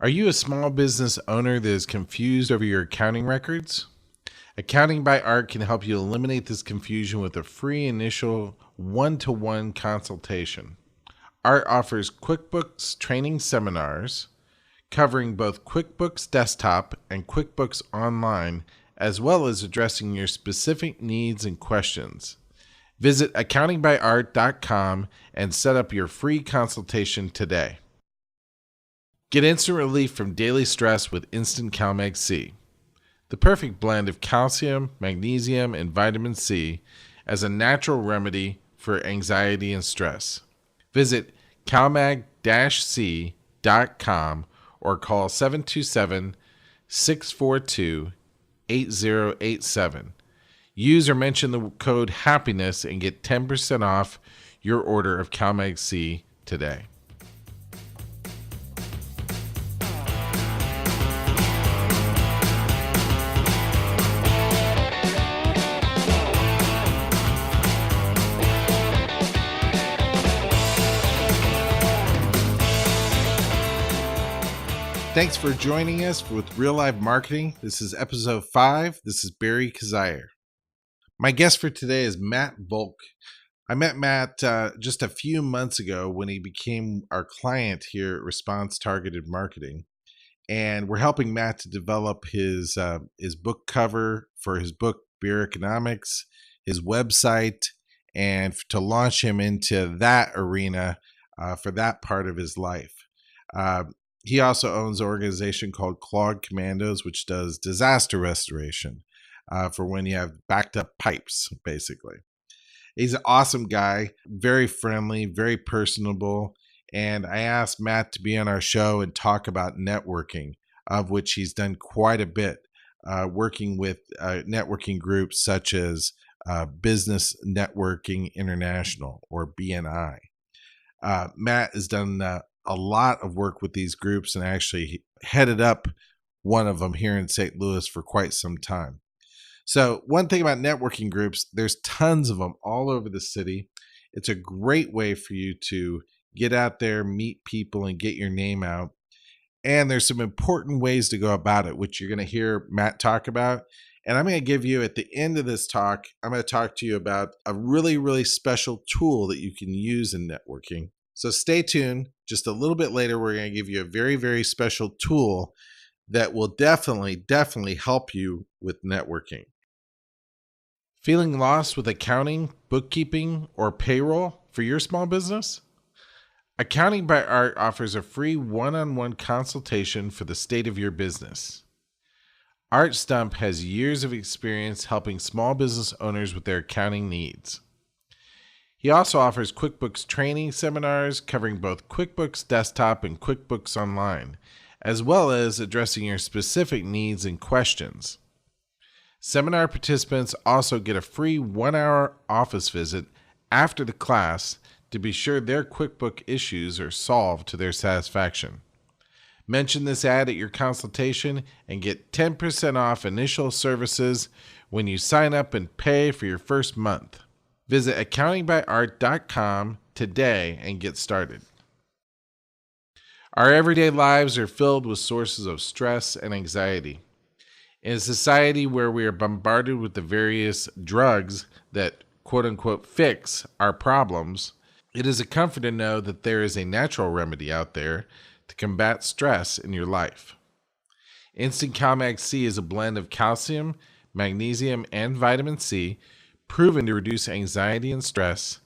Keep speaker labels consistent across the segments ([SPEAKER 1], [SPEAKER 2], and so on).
[SPEAKER 1] Are you a small business owner that is confused over your accounting records? Accounting by Art can help you eliminate this confusion with a free initial one-to-one consultation. Art offers QuickBooks training seminars covering both QuickBooks Desktop and QuickBooks Online, as well as addressing your specific needs and questions. Visit accountingbyart.com and set up your free consultation today. Get instant relief from daily stress with Instant CalMag C, the perfect blend of calcium, magnesium, and vitamin C as a natural remedy for anxiety and stress. Visit calmag-c.com or call 727-642-8087. Use or mention the code HAPPINESS and get 10% off your order of CalMag C today. Thanks for joining us with Real Life Marketing. This is episode 5. This is Barry Kazire. My guest for today is Matt Volk. I met Matt just a few months ago when he became our client here at Response Targeted Marketing. And we're helping Matt to develop his book cover for his book, Beer Economics, his website, and to launch him into that arena for that part of his life. He also owns an organization called Clog Commandos, which does disaster restoration for when you have backed up pipes, basically. He's an awesome guy, very friendly, very personable. And I asked Matt to be on our show and talk about networking, of which he's done quite a bit, working with networking groups such as Business Networking International, or BNI. Matt has done a lot of work with these groups and actually headed up one of them here in St. Louis for quite some time. So one thing about networking groups, there's tons of them all over the city. It's a great way for you to get out there, meet people, and get your name out. And there's some important ways to go about it, which you're going to hear Matt talk about. And I'm going to give you, at the end of this talk, I'm going to talk to you about a really, really special tool that you can use in networking. So stay tuned. Just a little bit later, we're going to give you a very, very special tool that will definitely help you with networking. Feeling lost with accounting, bookkeeping, or payroll for your small business? Accounting by Art offers a free one-on-one consultation for the state of your business. Art Stump has years of experience helping small business owners with their accounting needs. He also offers QuickBooks training seminars covering both QuickBooks Desktop and QuickBooks Online, as well as addressing your specific needs and questions. Seminar participants also get a free 1-hour office visit after the class to be sure their QuickBook issues are solved to their satisfaction. Mention this ad at your consultation and get 10% off initial services when you sign up and pay for your first month. Visit accountingbyart.com today and get started. Our everyday lives are filled with sources of stress and anxiety. In a society where we are bombarded with the various drugs that quote-unquote fix our problems, it is a comfort to know that there is a natural remedy out there to combat stress in your life. Instant CalMag C is a blend of calcium, magnesium, and vitamin C, proven to reduce anxiety and stress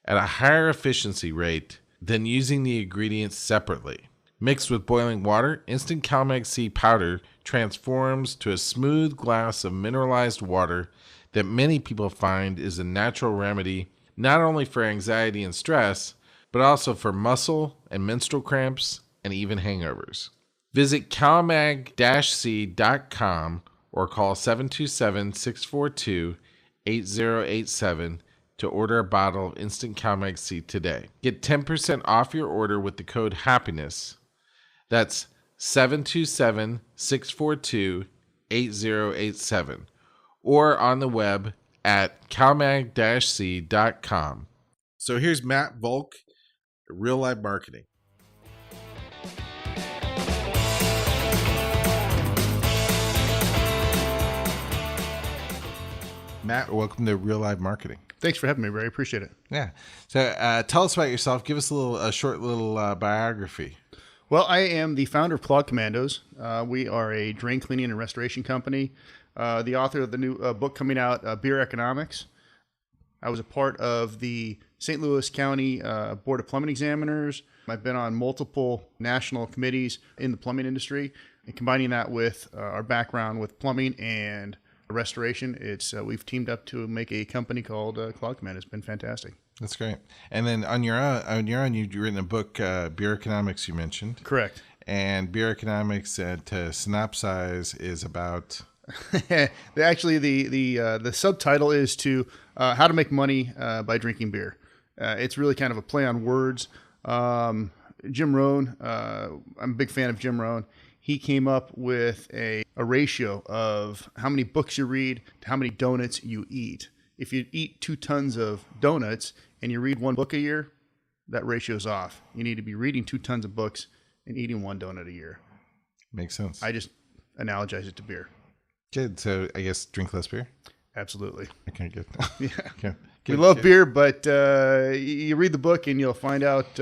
[SPEAKER 1] at a higher efficiency rate than using the ingredients separately. Mixed with boiling water, Instant CalMag C powder transforms to a smooth glass of mineralized water that many people find is a natural remedy not only for anxiety and stress, but also for muscle and menstrual cramps and even hangovers. Visit calmag-c.com or call 727-642-8087 to order a bottle of Instant CalMag C today. Get 10% off your order with the code HAPPINESS. That's 727-642-8087 or on the web at calmag-c.com. So here's Matt Volk, Real Life Marketing. Matt, welcome to Real Live Marketing.
[SPEAKER 2] Thanks for having me, Barry. Appreciate it.
[SPEAKER 1] Yeah. So tell us about yourself. Give us a short little biography.
[SPEAKER 2] Well, I am the founder of Clog Commandos. We are a drain cleaning and restoration company. The author of the new book coming out, Beer Economics. I was a part of the St. Louis County Board of Plumbing Examiners. I've been on multiple national committees in the plumbing industry. And combining that with our background with plumbing and restoration, we've teamed up to make a company called Clog Commandos. It's been fantastic.
[SPEAKER 1] That's great. And then on your own, you've written a book, Beer Economics, you mentioned.
[SPEAKER 2] Correct.
[SPEAKER 1] And Beer Economics, to synopsize, is about...
[SPEAKER 2] Actually, the subtitle is how to make money by drinking beer. It's really kind of a play on words. Jim Rohn, I'm a big fan of Jim Rohn. He came up with a ratio of how many books you read to how many donuts you eat. If you eat 2 tons of donuts and you read 1 book a year, that ratio's off. You need to be reading 2 tons of books and eating 1 donut a year.
[SPEAKER 1] Makes sense.
[SPEAKER 2] I just analogize it to beer.
[SPEAKER 1] Good. So I guess drink less beer?
[SPEAKER 2] Absolutely.
[SPEAKER 1] Okay, good.
[SPEAKER 2] Yeah.
[SPEAKER 1] Okay.
[SPEAKER 2] We love beer, but you read the book and you'll find out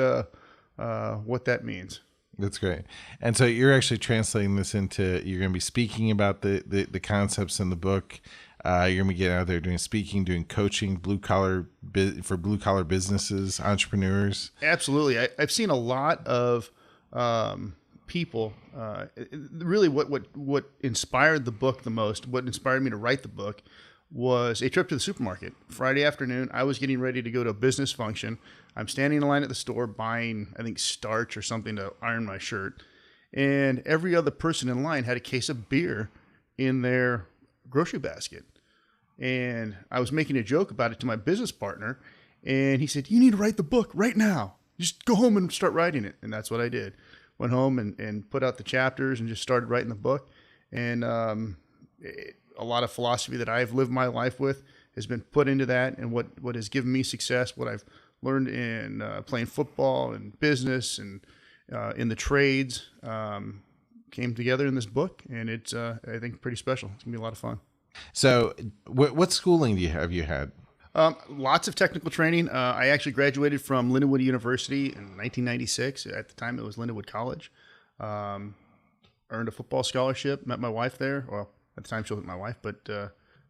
[SPEAKER 2] what that means.
[SPEAKER 1] That's great. And so you're actually translating this you're going to be speaking about the concepts in the book. You're going to be getting out there doing speaking, doing coaching, for blue collar businesses, entrepreneurs.
[SPEAKER 2] Absolutely. I've seen a lot of people. Really, what inspired the book the most, what inspired me to write the book, was a trip to the supermarket. Friday afternoon, I was getting ready to go to a business function. I'm standing in line at the store buying, I think, starch or something to iron my shirt. And every other person in line had a case of beer in their grocery basket. And I was making a joke about it to my business partner. And he said, "You need to write the book right now. Just go home and start writing it." And that's what I did. Went home and put out the chapters and just started writing the book. And a lot of philosophy that I've lived my life with has been put into that, and what has given me success, what I've learned in playing football and business and in the trades came together in this book, and it's I think pretty special. It's gonna be a lot of fun.
[SPEAKER 1] So what schooling have you had?
[SPEAKER 2] Lots of technical training. I actually graduated from Lindenwood University in 1996. At the time, it was Lindenwood College. Earned a football scholarship. Met my wife there. Well, at the time, she wasn't my wife, but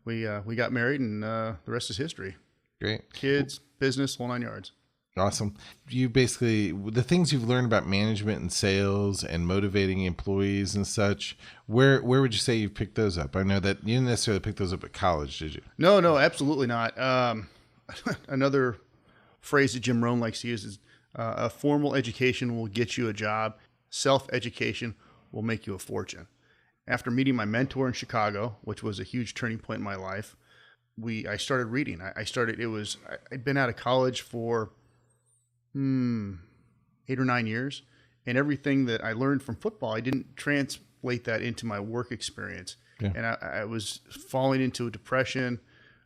[SPEAKER 2] we got married, and the rest is history.
[SPEAKER 1] Great.
[SPEAKER 2] Kids, business, whole 9 yards.
[SPEAKER 1] Awesome. You basically, the things you've learned about management and sales and motivating employees and such, where would you say you picked those up? I know that you didn't necessarily pick those up at college, did you?
[SPEAKER 2] No, absolutely not. Another phrase that Jim Rohn likes to use is a formal education will get you a job. Self-education will make you a fortune. After meeting my mentor in Chicago, which was a huge turning point in my life, I started reading. I'd been out of college for 8 or 9 years, and everything that I learned from football, I didn't translate that into my work experience. Yeah. And I was falling into a depression,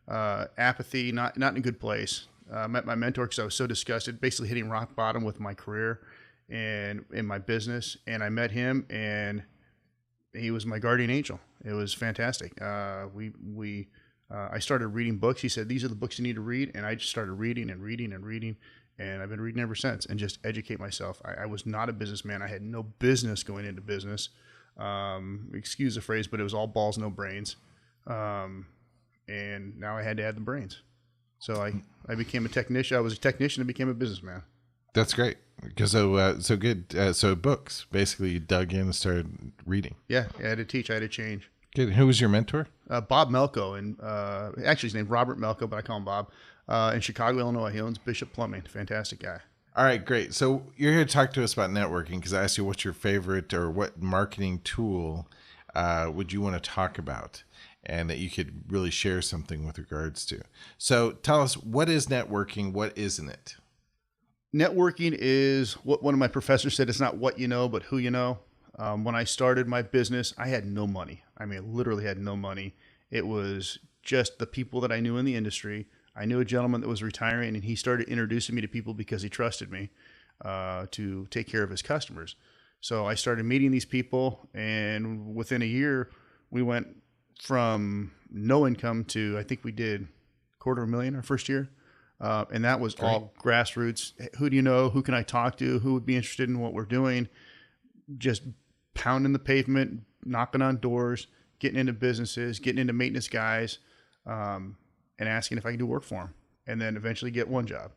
[SPEAKER 2] apathy, not in a good place. Met my mentor because I was so disgusted, basically hitting rock bottom with my career and in my business. And I met him, and he was my guardian angel. It was fantastic. I started reading books. He said, "These are the books you need to read," and I just started reading and reading and reading. And I've been reading ever since and just educate myself. I was not a businessman. I had no business going into business. Excuse the phrase, but it was all balls, no brains. And now I had to add the brains. So I became a technician. I was a technician and became a businessman.
[SPEAKER 1] That's great. Because so good. So books, basically you dug in and started reading.
[SPEAKER 2] Yeah, I had to teach. I had to change.
[SPEAKER 1] Good. Who was your mentor?
[SPEAKER 2] Bob Melko. And actually his name's Robert Melko, but I call him Bob. In Chicago, Illinois. He owns Bishop Plumbing. Fantastic guy.
[SPEAKER 1] All right, great. So you're here to talk to us about networking because I asked you what's your favorite or what marketing tool would you want to talk about and that you could really share something with regards to. So tell us, what is networking? What isn't it?
[SPEAKER 2] Networking is what one of my professors said. It's not what you know, but who you know. When I started my business, I had no money. I mean, I literally had no money. It was just the people that I knew in the industry. I knew a gentleman that was retiring, and he started introducing me to people because he trusted me to take care of his customers. So I started meeting these people, and within a year, we went from no income to, I think we did $250,000 our first year. And that was all grassroots. Who do you know? Who can I talk to? Who would be interested in what we're doing? Just pounding the pavement, knocking on doors, getting into businesses, getting into maintenance guys, and asking if I can do work for them. And then eventually get one job,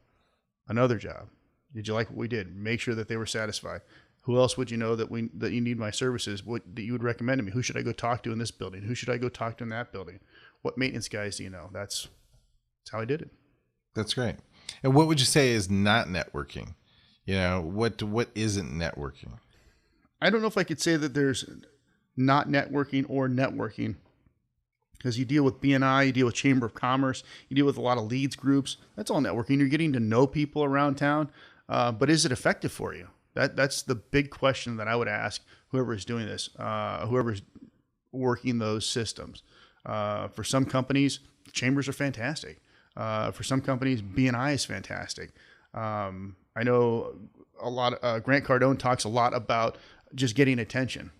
[SPEAKER 2] another job. Did you like what we did? Make sure that they were satisfied. Who else would you know that you need my services? That you would recommend to me? Who should I go talk to in this building? Who should I go talk to in that building? What maintenance guys do you know? That's how I did it.
[SPEAKER 1] That's great. And what would you say is not networking? What isn't networking?
[SPEAKER 2] I don't know if I could say that there's not networking or networking, because you deal with BNI, you deal with Chamber of Commerce, you deal with a lot of leads groups. That's all networking. You're getting to know people around town, but is it effective for you? That's the big question that I would ask whoever is doing this, whoever's working those systems. For some companies, chambers are fantastic. For some companies, BNI is fantastic. I know a lot. Grant Cardone talks a lot about just getting attention.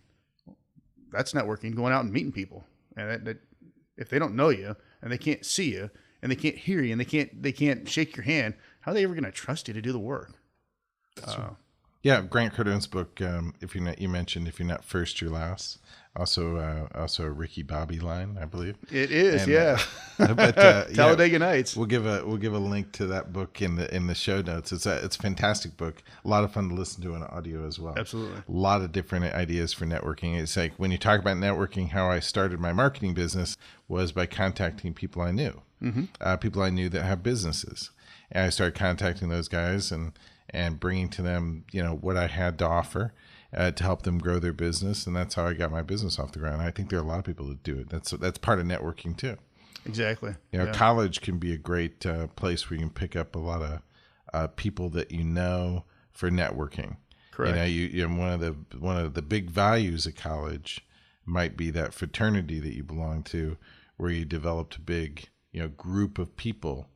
[SPEAKER 2] That's networking, going out and meeting people. And that if they don't know you and they can't see you and they can't hear you and they can't shake your hand, how are they ever going to trust you to do the work?
[SPEAKER 1] Yeah, Grant Cardone's book. If you mentioned, if you're not first, you're last. Also a Ricky Bobby line, I believe.
[SPEAKER 2] It is, and, yeah. Talladega Nights.
[SPEAKER 1] We'll give a link to that book in the show notes. It's a fantastic book. A lot of fun to listen to on audio as well.
[SPEAKER 2] Absolutely.
[SPEAKER 1] A lot of different ideas for networking. It's like when you talk about networking, how I started my marketing business was by contacting people I knew, people I knew that have businesses, and I started contacting those guys and bringing to them, what I had to offer to help them grow their business. And that's how I got my business off the ground. I think there are a lot of people that do it. That's part of networking too.
[SPEAKER 2] Exactly.
[SPEAKER 1] College can be a great place where you can pick up a lot of people that for networking.
[SPEAKER 2] Correct.
[SPEAKER 1] One of the big values of college might be that fraternity that you belong to, where you developed a big, group of people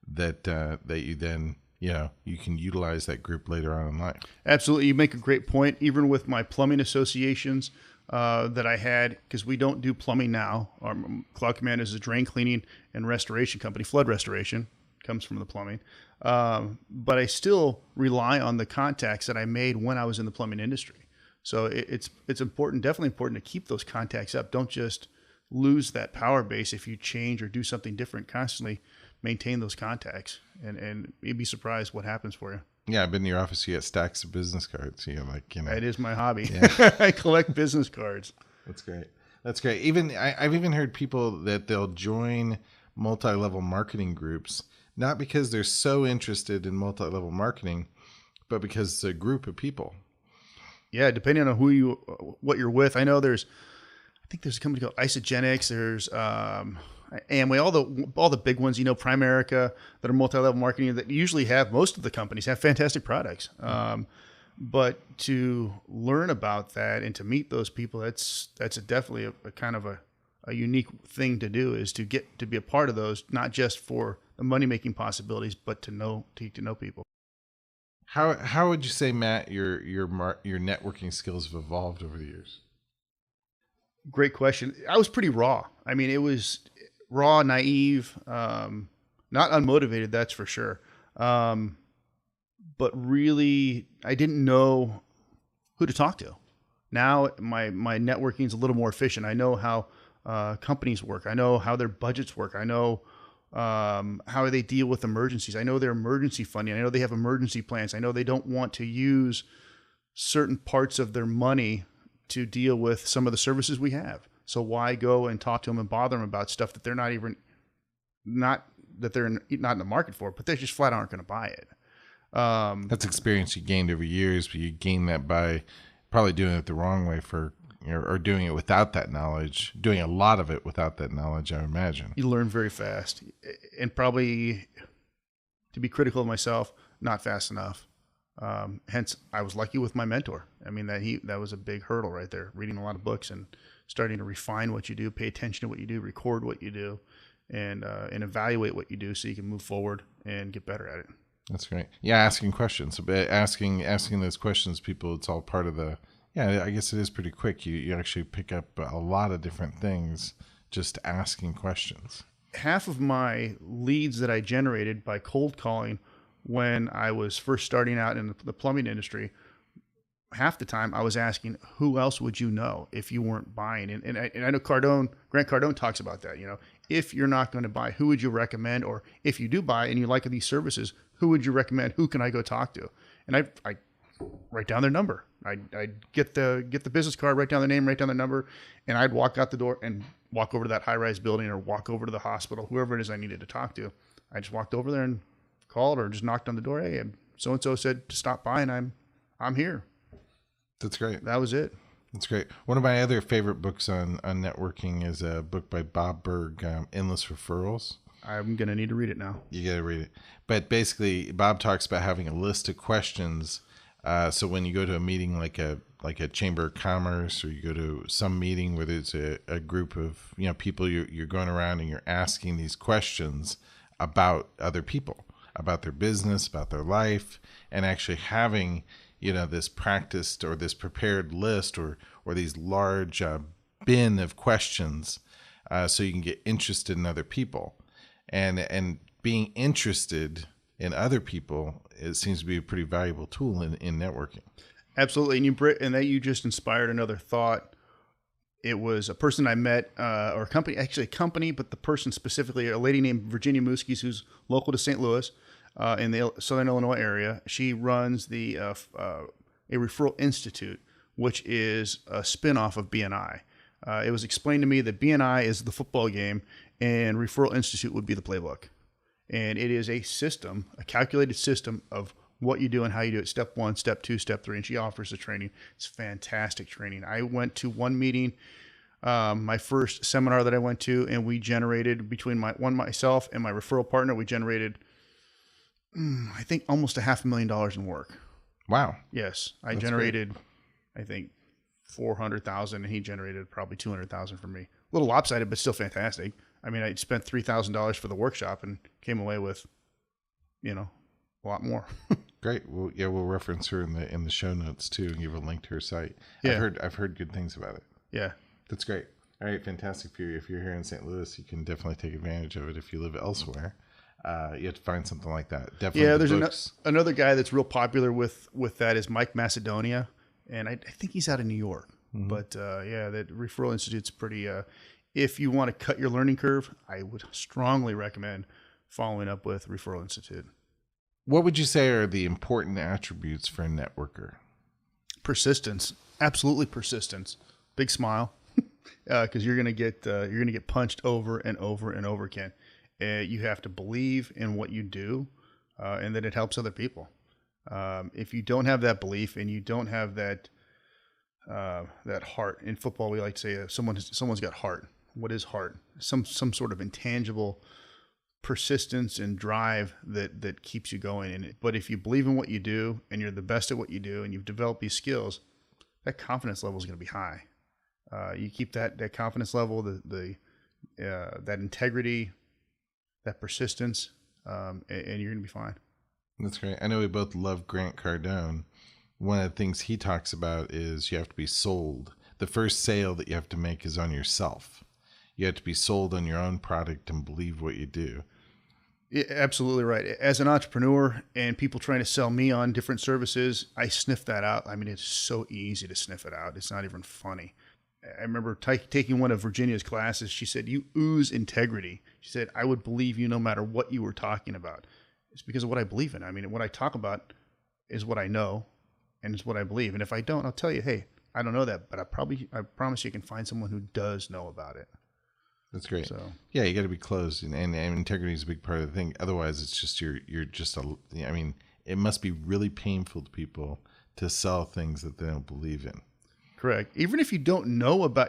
[SPEAKER 1] that you then, you can utilize that group later on in life.
[SPEAKER 2] Absolutely. You make a great point. Even with my plumbing associations that I had, because we don't do plumbing now. Our Clog Commandos is a drain cleaning and restoration company. Flood restoration comes from the plumbing. But I still rely on the contacts that I made when I was in the plumbing industry. So it's important, definitely important to keep those contacts up. Don't just lose that power base if you change or do something different constantly. Maintain those contacts, and you'd be surprised what happens for you.
[SPEAKER 1] Yeah, I've been in your office. You got stacks of business cards.
[SPEAKER 2] It is my hobby.
[SPEAKER 1] Yeah.
[SPEAKER 2] I collect business cards.
[SPEAKER 1] That's great. I've even heard people that they'll join multi-level marketing groups, not because they're so interested in multi-level marketing, but because it's a group of people.
[SPEAKER 2] Yeah, depending on what you're with. I think there's a company called Isogenics. There's Amway, all the big ones, Primerica, that are multi-level marketing, that usually most of the companies have fantastic products. But to learn about that and to meet those people, that's definitely a kind of a unique thing to do, is to get to be a part of those, not just for the money-making possibilities, but to get to know people.
[SPEAKER 1] How would you say, Matt, your networking skills have evolved over the years?
[SPEAKER 2] Great question. I was pretty raw. I mean, it was raw, naive, not unmotivated, that's for sure. But really, I didn't know who to talk to. Now my networking is a little more efficient. I know how companies work. I know how their budgets work. I know how they deal with emergencies. I know their emergency funding. I know they have emergency plans. I know they don't want to use certain parts of their money to deal with some of the services we have. So why go and talk to them and bother them about stuff that they're not in the market for, but they just flat out aren't going to buy it.
[SPEAKER 1] That's experience you gained over years, but you gained that by probably doing it the wrong way or doing it without that knowledge, doing a lot of it without that knowledge, I imagine.
[SPEAKER 2] You learn very fast, and probably, to be critical of myself, not fast enough. Hence, I was lucky with my mentor. I mean, that was a big hurdle right there, reading a lot of books and starting to refine what you do, pay attention to what you do, record what you do, and evaluate what you do so you can move forward and get better at it.
[SPEAKER 1] That's great. Yeah, asking questions. Asking those questions, people, it's all part of I guess it is pretty quick. You actually pick up a lot of different things just asking questions.
[SPEAKER 2] Half of my leads that I generated by cold calling when I was first starting out in the plumbing industry, half the time I was asking, who else would you know if you weren't buying? And I know Grant Cardone talks about that. If you're not going to buy, who would you recommend? Or if you do buy and you like these services, who would you recommend? Who can I go talk to? And I write down their number. I'd get the business card, write down their name, write down their number, and I'd walk out the door and walk over to that high-rise building or walk over to the hospital, whoever it is I needed to talk to. I just walked over there and called or just knocked on the door. Hey, so-and-so said to stop by, and I'm here.
[SPEAKER 1] That's great.
[SPEAKER 2] That was it.
[SPEAKER 1] That's great. One of my other favorite books on networking is a book by Bob Burg, Endless Referrals.
[SPEAKER 2] I'm going to need to read it now.
[SPEAKER 1] You got to read it. But basically, Bob talks about having a list of questions. So when you go to a meeting like a Chamber of Commerce, or you go to some meeting where there's a group of people, you're going around and you're asking these questions about other people, about their business, about their life, and actually having this practiced or this prepared list or these large bin of questions, so you can get interested in other people, and being interested in other people, it seems to be a pretty valuable tool in networking.
[SPEAKER 2] Absolutely. And you just inspired another thought. It was a person I met, or a company, but the person specifically, a lady named Virginia Muskies, who's local to St. Louis, in the Southern Illinois area. She runs a Referral Institute, which is a spinoff of BNI. It was explained to me that BNI is the football game and Referral Institute would be the playbook. And it is a system, a calculated system of what you do and how you do it. Step 1, step 2, step 3. And she offers the training. It's fantastic training. I went to one meeting, my first seminar that I went to, and we generated between myself and my referral partner, we generated, I think, almost $500,000 in work.
[SPEAKER 1] Wow.
[SPEAKER 2] Yes. I generated, great. I think, 400,000, and he generated probably 200,000 for me. A little lopsided, but still fantastic. I mean, I spent $3,000 for the workshop and came away with, a lot more.
[SPEAKER 1] Great. Well, yeah, we'll reference her in the show notes too, and give a link to her site. Yeah. I've heard good things about it.
[SPEAKER 2] Yeah.
[SPEAKER 1] That's great. All right, fantastic. If you're here in St. Louis, you can definitely take advantage of it. If you live elsewhere, you have to find something like that. Definitely.
[SPEAKER 2] Yeah, there's another guy that's real popular with that is Mike Macedonia, and I think he's out of New York. Mm-hmm. But that Referral Institute's pretty. If you want to cut your learning curve, I would strongly recommend following up with Referral Institute.
[SPEAKER 1] What would you say are the important attributes for a networker?
[SPEAKER 2] Persistence, absolutely persistence. Big smile, because you're gonna get punched over and over and over again. You have to believe in what you do, and that it helps other people. If you don't have that belief and you don't have that heart, in football we like to say someone's got heart. What is heart? Some sort of intangible persistence and drive that keeps you going. But if you believe in what you do and you're the best at what you do and you've developed these skills, that confidence level is going to be high. You keep that confidence level, that integrity, that persistence, and you're going to be fine.
[SPEAKER 1] That's great. I know we both love Grant Cardone. One of the things he talks about is you have to be sold. The first sale that you have to make is on yourself. You have to be sold on your own product and believe what you do.
[SPEAKER 2] Yeah, absolutely right. As an entrepreneur and people trying to sell me on different services, I sniff that out. I mean, it's so easy to sniff it out. It's not even funny. I remember taking one of Virginia's classes. She said, "You ooze integrity." She said, "I would believe you no matter what you were talking about." It's because of what I believe in. I mean, what I talk about is what I know and it's what I believe. And if I don't, I'll tell you, hey, I don't know that, but I promise you can find someone who does know about it.
[SPEAKER 1] That's great. So, yeah, you got to be closed, and integrity is a big part of the thing. Otherwise, it's just you're just I mean, it must be really painful to people to sell things that they don't believe in.
[SPEAKER 2] Correct. Even if you don't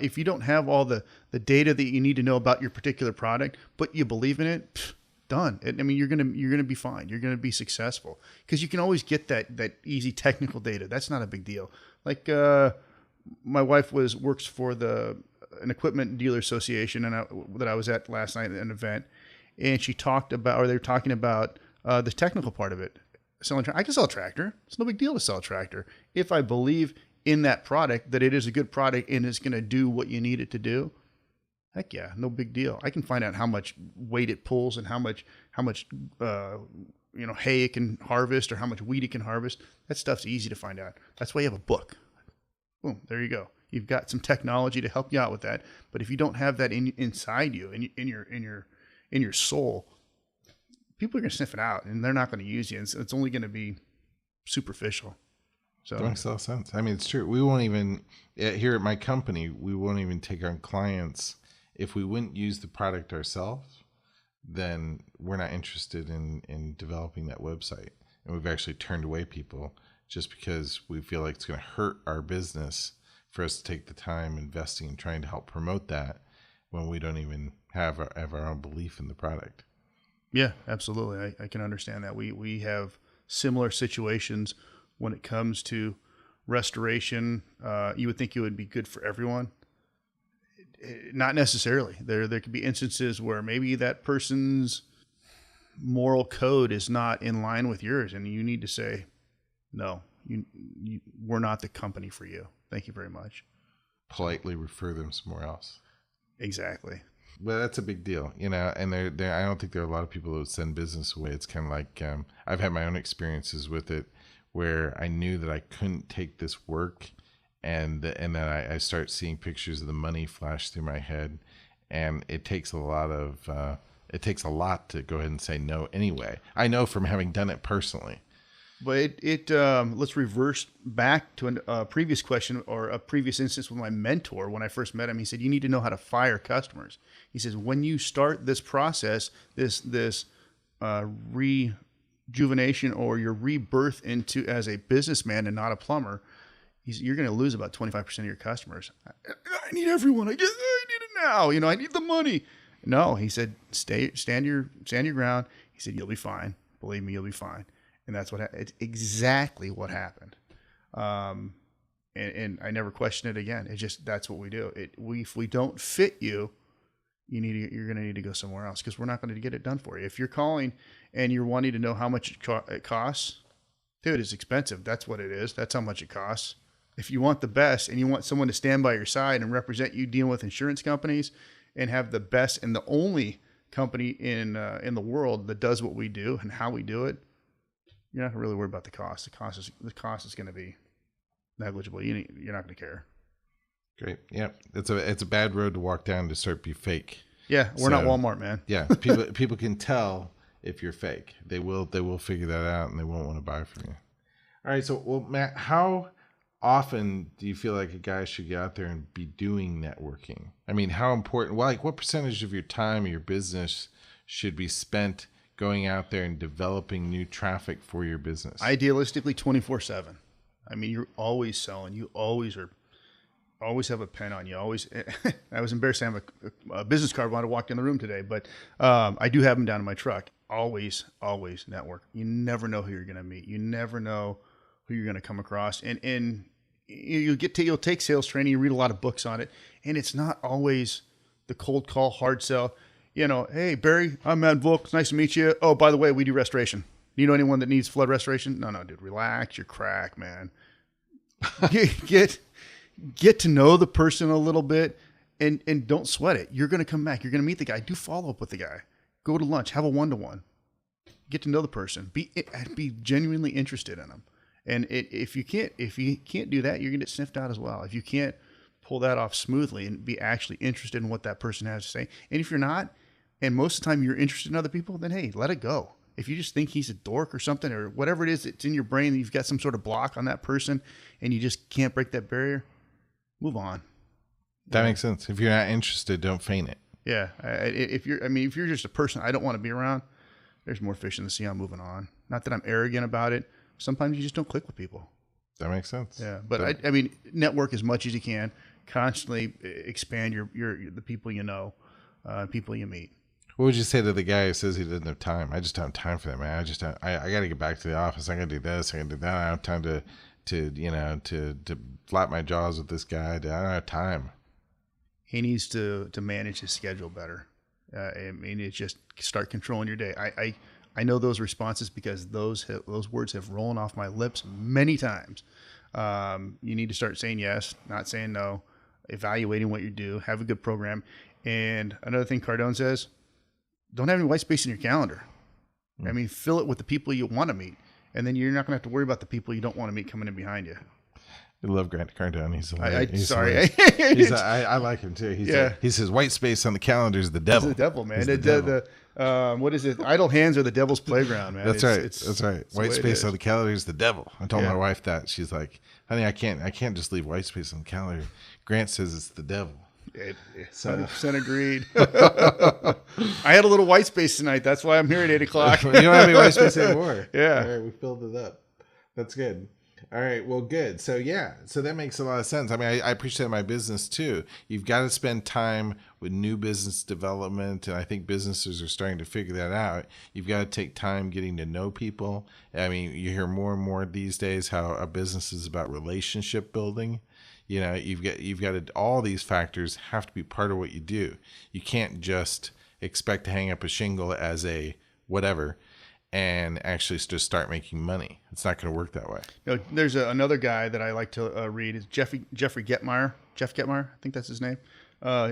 [SPEAKER 2] if you don't have all the data that you need to know about your particular product, but you believe in it, done. I mean, you're gonna be fine. You're gonna be successful because you can always get that easy technical data. That's not a big deal. Like my wife works for an equipment dealer association, that I was at last night at an event, and they were talking about the technical part of it. I can sell a tractor. It's no big deal to sell a tractor if I believe in that product, that it is a good product and it's going to do what you need it to do. Heck yeah, no big deal. I can find out how much weight it pulls and how much hay it can harvest or how much wheat it can harvest. That stuff's easy to find out. That's why you have a book. Boom, there you go. You've got some technology to help you out with that. But if you don't have that inside you, in your soul, people are going to sniff it out, and they're not going to use you. And it's only going to be superficial. So
[SPEAKER 1] That makes a lot of sense. I mean, it's true. We won't even, here at my company, we won't even take on clients. If we wouldn't use the product ourselves, then we're not interested in developing that website. And we've actually turned away people just because we feel like it's going to hurt our business for us to take the time investing and trying to help promote that when we don't even have our own belief in the product.
[SPEAKER 2] Yeah, absolutely. I can understand that. We have similar situations when it comes to restoration. You would think it would be good for everyone. Not necessarily. There could be instances where maybe that person's moral code is not in line with yours, and you need to say, no, we're not the company for you. Thank you very much.
[SPEAKER 1] Politely refer them somewhere else.
[SPEAKER 2] Exactly.
[SPEAKER 1] Well, that's a big deal, and I don't think there are a lot of people who would send business away. It's kind of like, I've had my own experiences with it where I knew that I couldn't take this work, and then I start seeing pictures of the money flash through my head, and it takes a lot to go ahead and say no anyway. I know from having done it personally.
[SPEAKER 2] But let's reverse back to a previous question or a previous instance with my mentor. When I first met him, he said, you need to know how to fire customers. He says, when you start this process, this rejuvenation or your rebirth into as a businessman and not a plumber, you're going to lose about 25% of your customers. I need everyone. I need it now. I need the money. No, he said, stand your ground. He said, you'll be fine. Believe me, you'll be fine. And that's it's exactly what happened. And I never questioned it again. It's just, that's what we do. If we don't fit you, you're going to need to go somewhere else, because we're not going to get it done for you. If you're calling and you're wanting to know how much it costs, dude, it's expensive. That's what it is. That's how much it costs. If you want the best and you want someone to stand by your side and represent you dealing with insurance companies and have the best and the only company in the world that does what we do and how we do it, you're not really worried about the cost. The cost is going to be negligible. You're not going to care.
[SPEAKER 1] Great. Yeah, it's a bad road to walk down to start be fake.
[SPEAKER 2] Yeah, we're not Walmart, man.
[SPEAKER 1] Yeah, people can tell if you're fake. They will figure that out, and they won't want to buy from you. All right. So, well, Matt, how often do you feel like a guy should get out there and be doing networking? I mean, how important? Well, like, what percentage of your time or your business should be spent going out there and developing new traffic for your business?
[SPEAKER 2] Idealistically, 24/7. I mean, you're always selling. You always have a pen on you. Always. I was embarrassed to have a business card when I walked in the room today, but I do have them down in my truck. Always network. You never know who you're going to meet. You never know who you're going to come across. And you'll take sales training. You read a lot of books on it, and it's not always the cold call, hard sell. Hey, Barry, I'm Matt Volk. It's nice to meet you. Oh, by the way, we do restoration. Do you know anyone that needs flood restoration? No, dude, relax your crack, man. Get to know the person a little bit and don't sweat it. You're going to come back. You're going to meet the guy. Do follow up with the guy. Go to lunch. Have a one-to-one. Get to know the person. Be genuinely interested in them. And if you can't do that, you're going to get sniffed out as well. If you can't pull that off smoothly and be actually interested in what that person has to say. And if you're not, and most of the time you're interested in other people, then hey, let it go. If you just think he's a dork or something, or whatever it is that's in your brain, that you've got some sort of block on that person and you just can't break that barrier, move on.
[SPEAKER 1] That makes sense. If you're not interested, don't feign it.
[SPEAKER 2] Yeah. If you're just a person I don't want to be around, there's more fish in the sea. I'm moving on. Not that I'm arrogant about it. Sometimes you just don't click with people.
[SPEAKER 1] That makes sense.
[SPEAKER 2] Yeah. But network as much as you can. Constantly expand the people you know, people you meet.
[SPEAKER 1] What would you say to the guy who says he doesn't have time? I just don't have time for that, man. I got to get back to the office. I got to do this. I got to do that. I don't have time to flap my jaws with this guy. I don't have time.
[SPEAKER 2] He needs to manage his schedule better. It's just start controlling your day. I know those responses because those words have rolled off my lips many times. You need to start saying yes, not saying no, evaluating what you do, have a good program. And another thing Cardone says, don't have any white space in your calendar. I mean, fill it with the people you want to meet. And then you're not going to have to worry about the people you don't want to meet coming in behind you.
[SPEAKER 1] I love Grant Cardone. He's hilarious.
[SPEAKER 2] Sorry.
[SPEAKER 1] I like him too.
[SPEAKER 2] Yeah.
[SPEAKER 1] He says white space on the calendar is the devil.
[SPEAKER 2] It's the devil, man. What is it? Idle hands are the devil's playground, man.
[SPEAKER 1] That's right. White space on the calendar is the devil. I told my wife that. She's like, honey, I can't just leave white space on the calendar. Grant says it's the devil.
[SPEAKER 2] 100% agreed. I had a little white space tonight. That's why I'm here at 8 o'clock.
[SPEAKER 1] You don't have any white space anymore.
[SPEAKER 2] Yeah.
[SPEAKER 1] All right, we filled it up. That's good. All right, well, good. So that makes a lot of sense. I mean, I appreciate my business too. You've got to spend time with new business development, and I think businesses are starting to figure that out. You've got to take time getting to know people. I mean, you hear more and more these days how a business is about relationship building. You know, you've got to, all these factors have to be part of what you do. You can't just expect to hang up a shingle as a whatever and actually just start making money. It's not going to work that way.
[SPEAKER 2] You know, there's another guy that I like to read. Is Jeffrey Getmeyer. Jeff Getmeyer, I think that's his name.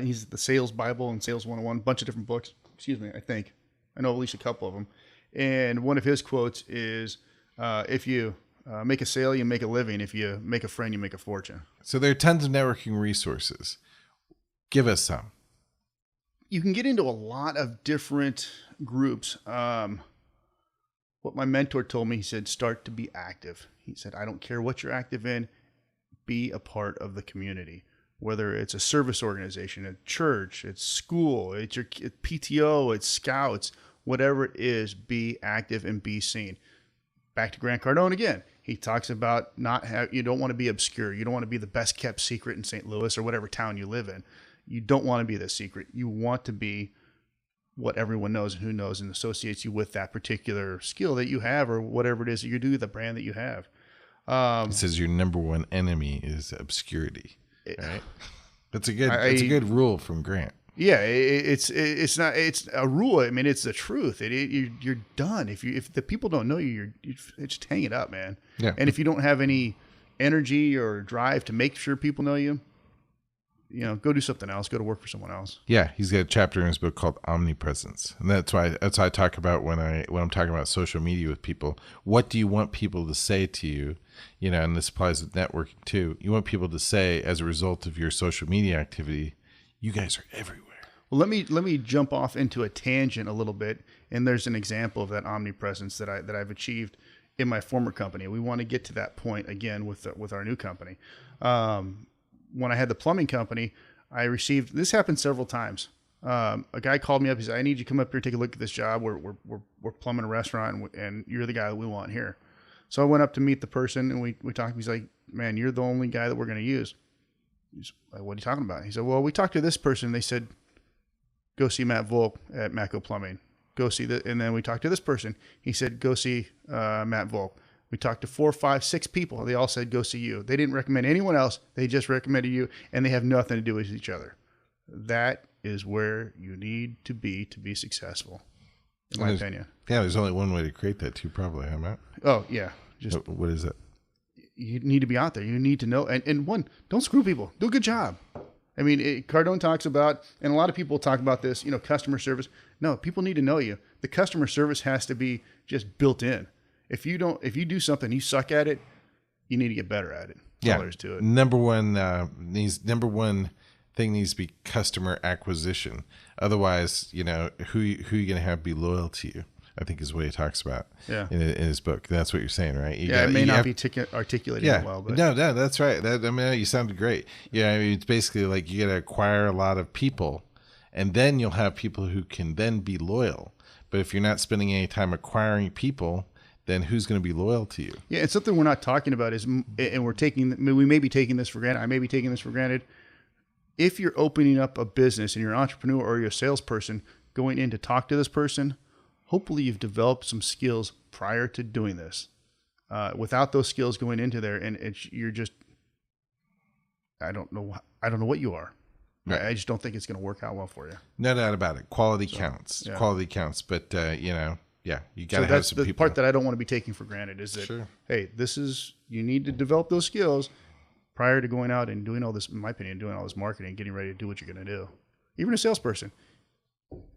[SPEAKER 2] He's the Sales Bible and Sales 101, a bunch of different books. Excuse me, I think. I know at least a couple of them. And one of his quotes is, if you make a sale, you make a living. If you make a friend, you make a fortune.
[SPEAKER 1] So there are tons of networking resources. Give us some.
[SPEAKER 2] You can get into a lot of different groups. What my mentor told me, he said, start to be active. He said, I don't care what you're active in, be a part of the community. Whether it's a service organization, a church, it's school, it's your PTO, it's scouts, whatever it is, be active and be seen. Back to Grant Cardone again. He talks about you don't want to be obscure. You don't want to be the best kept secret in St. Louis or whatever town you live in. You don't want to be the secret. You want to be what everyone knows and who knows and associates you with that particular skill that you have or whatever it is that you do, the brand that you have.
[SPEAKER 1] It says your number one enemy is obscurity. Right? That's a good rule from Grant.
[SPEAKER 2] Yeah, it's a rule. I mean, it's the truth. You're done if the people don't know you. You just hang it up, man.
[SPEAKER 1] Yeah.
[SPEAKER 2] And if you don't have any energy or drive to make sure people know you, go do something else. Go to work for someone else.
[SPEAKER 1] Yeah, he's got a chapter in his book called Omnipresence, and that's why I talk about when I'm talking about social media with people. What do you want people to say to you? And this applies with networking too. You want people to say, as a result of your social media activity, you guys are everywhere.
[SPEAKER 2] Well, let me jump off into a tangent a little bit, and there's an example of that omnipresence that I've achieved in my former company. We want to get to that point again with our new company. When I had the plumbing company, I received, this happened several times. A guy called me up. He said, I need you to come up here and take a look at this job. We're plumbing a restaurant, and you're the guy that we want here. So I went up to meet the person, and we talked. He's like, man, you're the only guy that we're going to use. He's like, what are you talking about? He said, well, we talked to this person. They said, go see Matt Volk at Matco Plumbing. Go see that. And then we talked to this person. He said, go see Matt Volk. We talked to 4, 5, 6 people. They all said, go see you. They didn't recommend anyone else. They just recommended you, and they have nothing to do with each other. That is where you need to be successful, in my opinion.
[SPEAKER 1] Yeah, there's only one way to create that too, probably, huh, Matt?
[SPEAKER 2] Oh, yeah.
[SPEAKER 1] What is it?
[SPEAKER 2] You need to be out there. You need to know. And one, don't screw people. Do a good job. I mean, Cardone talks about, and a lot of people talk about this, customer service. No, people need to know you. The customer service has to be just built in. If you do something, you suck at it, you need to get better at it. That's all there is to it.
[SPEAKER 1] Number one thing needs to be customer acquisition. Otherwise, who are you going to have be loyal to you? I think is what he talks about in his book. That's what you're saying, right?
[SPEAKER 2] It may not be articulated well. But.
[SPEAKER 1] No, that's right. You sounded great. Yeah, I mean, it's basically like you got to acquire a lot of people, and then you'll have people who can then be loyal. But if you're not spending any time acquiring people, then who's going to be loyal to you? Yeah,
[SPEAKER 2] and something we're not talking about is, and we may be taking this for granted. I may be taking this for granted. If you're opening up a business and you're an entrepreneur or you're a salesperson going in to talk to this person, hopefully you've developed some skills prior to doing this. Without those skills going into there, and you're just, I don't know what you are. Right. I just don't think it's going to work out well for you.
[SPEAKER 1] No doubt about it. Quality counts. Yeah. Quality counts. But you got to have some people. That's the
[SPEAKER 2] part that I don't want to be taking for granted is that, hey, you need to develop those skills prior to going out and doing all this, in my opinion, doing all this marketing, getting ready to do what you're going to do. Even a salesperson,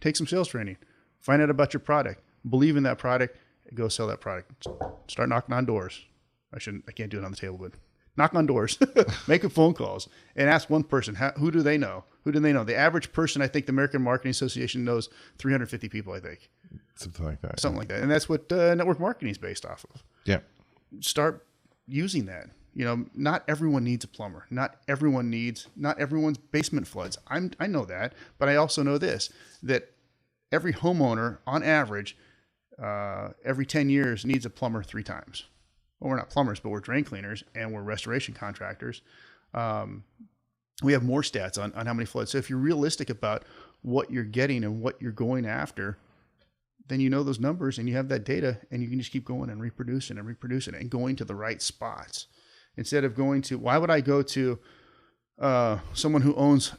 [SPEAKER 2] take some sales training, find out about your product, believe in that product, go sell that product. Start knocking on doors. I can't do it on the table, but knock on doors, make phone calls, and ask one person, who do they know? Who do they know? The average person, I think the American Marketing Association knows 350 people, I think.
[SPEAKER 1] Something like that.
[SPEAKER 2] Something like that. And that's what network marketing is based off of.
[SPEAKER 1] Yeah.
[SPEAKER 2] Start using that. Not everyone needs a plumber. Not everyone's basement floods. I know that, but I also know this, that every homeowner on average, every 10 years needs a plumber 3 times. Well, we're not plumbers, but we're drain cleaners and we're restoration contractors. We have more stats on how many floods. So if you're realistic about what you're getting and what you're going after, then you know those numbers and you have that data, and you can just keep going and reproducing and going to the right spots. Instead of going to, why would I go to someone who owns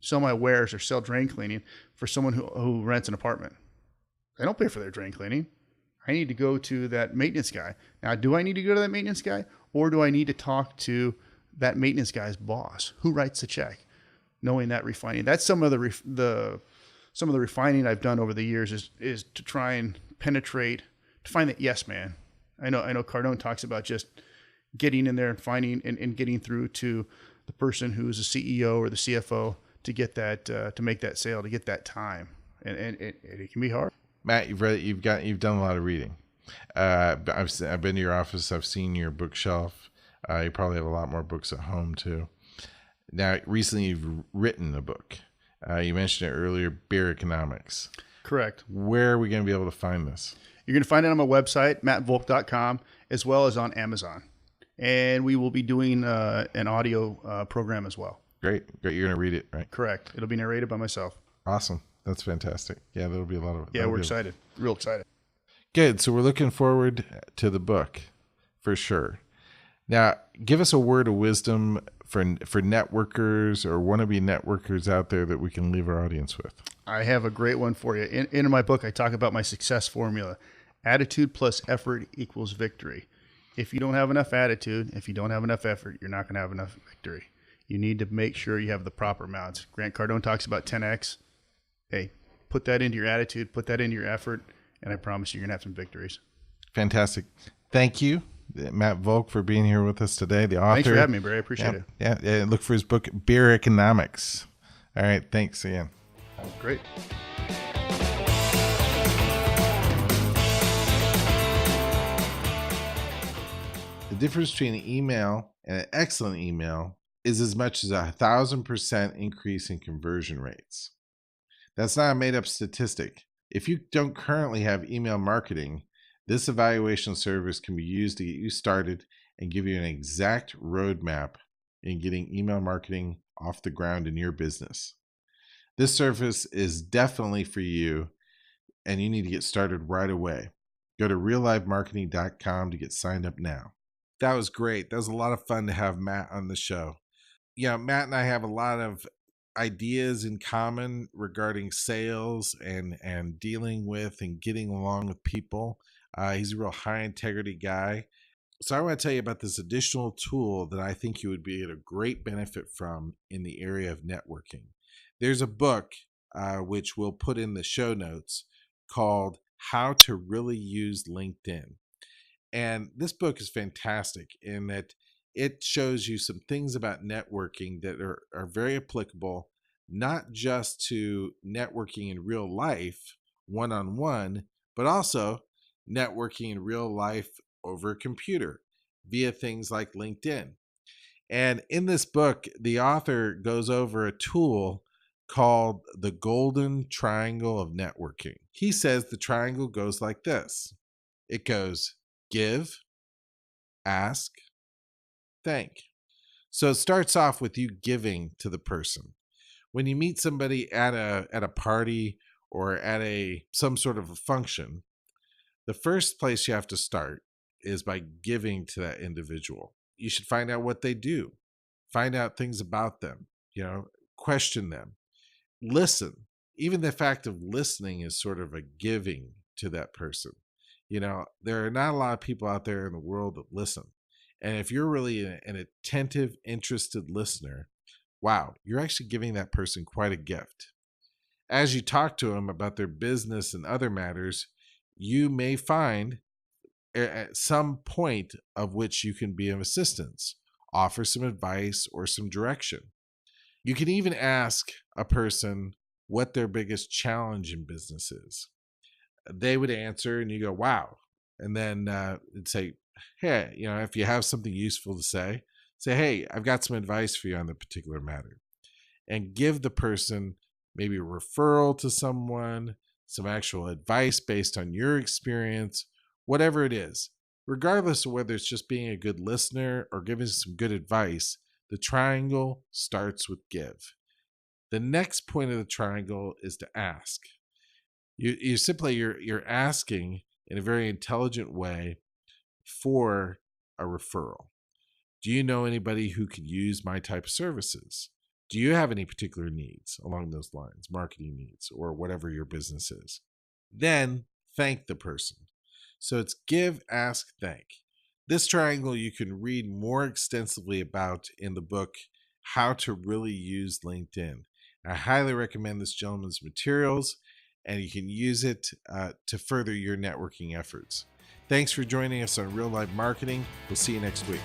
[SPEAKER 2] sell my wares or sell drain cleaning for someone who rents an apartment? They don't pay for their drain cleaning. I need to go to that maintenance guy. Now, do I need to go to that maintenance guy, or do I need to talk to that maintenance guy's boss who writes the check? Knowing that refining, that's some of the refining I've done over the years is to try and penetrate, to find that yes man. I know Cardone talks about just getting in there and finding and getting through to the person who's the CEO or the CFO to get that to make that sale, to get that time, and it can be hard.
[SPEAKER 1] Matt, you've done a lot of reading. I've been to your office. I've seen your bookshelf. You probably have a lot more books at home too. Now, recently you've written a book. You mentioned it earlier, Beer Economics.
[SPEAKER 2] Correct.
[SPEAKER 1] Where are we going to be able to find this?
[SPEAKER 2] You're going to find it on my website, mattvolk.com, as well as on Amazon. And we will be doing an audio program as well.
[SPEAKER 1] Great. You're going to read it, right?
[SPEAKER 2] Correct. It'll be narrated by myself.
[SPEAKER 1] Awesome. That's fantastic. Yeah, there'll be a lot of...
[SPEAKER 2] Yeah, we're excited. Real excited.
[SPEAKER 1] Good. So we're looking forward to the book for sure. Now, give us a word of wisdom for networkers or wannabe networkers out there that we can leave our audience with.
[SPEAKER 2] I have a great one for you. In my book, I talk about my success formula. Attitude plus effort equals victory. If you don't have enough attitude, if you don't have enough effort, you're not going to have enough victory. You need to make sure you have the proper amounts. Grant Cardone talks about 10X. Hey, put that into your attitude, put that into your effort, and I promise you're going to have some victories.
[SPEAKER 1] Fantastic. Thank you, Matt Volk, for being here with us today. The author.
[SPEAKER 2] Thanks for having me, Barry. I appreciate it.
[SPEAKER 1] Yeah. Look for his book, Beer Economics. All right. Thanks again.
[SPEAKER 2] Great.
[SPEAKER 1] The difference between an email and an excellent email is as much as 1,000% increase in conversion rates. That's not a made-up statistic. If you don't currently have email marketing, this evaluation service can be used to get you started and give you an exact roadmap in getting email marketing off the ground in your business. This service is definitely for you, and you need to get started right away. Go to reallivemarketing.com to get signed up now. That was great. That was a lot of fun to have Matt on the show. Matt and I have a lot of ideas in common regarding sales and dealing with and getting along with people. He's a real high integrity guy. So I want to tell you about this additional tool that I think you would be at a great benefit from in the area of networking. There's a book, which we'll put in the show notes, called How to Really Use LinkedIn. And this book is fantastic in that it shows you some things about networking that are very applicable, not just to networking in real life, one-on-one, but also networking in real life over a computer via things like LinkedIn. And in this book, the author goes over a tool called the Golden Triangle of Networking. He says the triangle goes like this. It goes give, ask, thank. So it starts off with you giving to the person. When you meet somebody at a party or at some sort of a function, the first place you have to start is by giving to that individual. You should find out what they do, find out things about them, question them, listen. Even the fact of listening is sort of a giving to that person. There are not a lot of people out there in the world that listen. And if you're really an attentive, interested listener, wow, you're actually giving that person quite a gift. As you talk to them about their business and other matters, you may find at some point of which you can be of assistance, offer some advice or some direction. You can even ask a person what their biggest challenge in business is. They would answer, and you go, wow. And then it'd say, hey, if you have something useful to say, hey, I've got some advice for you on the particular matter. And give the person maybe a referral to someone, some actual advice based on your experience, whatever it is. Regardless of whether it's just being a good listener or giving some good advice, the triangle starts with give. The next point of the triangle is to ask. You're asking in a very intelligent way for a referral. Do you know anybody who could use my type of services? Do you have any particular needs along those lines, marketing needs, or whatever your business is? Then thank the person. So it's give, ask, thank. This triangle you can read more extensively about in the book, How to Really Use LinkedIn. I highly recommend this gentleman's materials, and you can use it to further your networking efforts. Thanks for joining us on Real Life Marketing. We'll see you next week.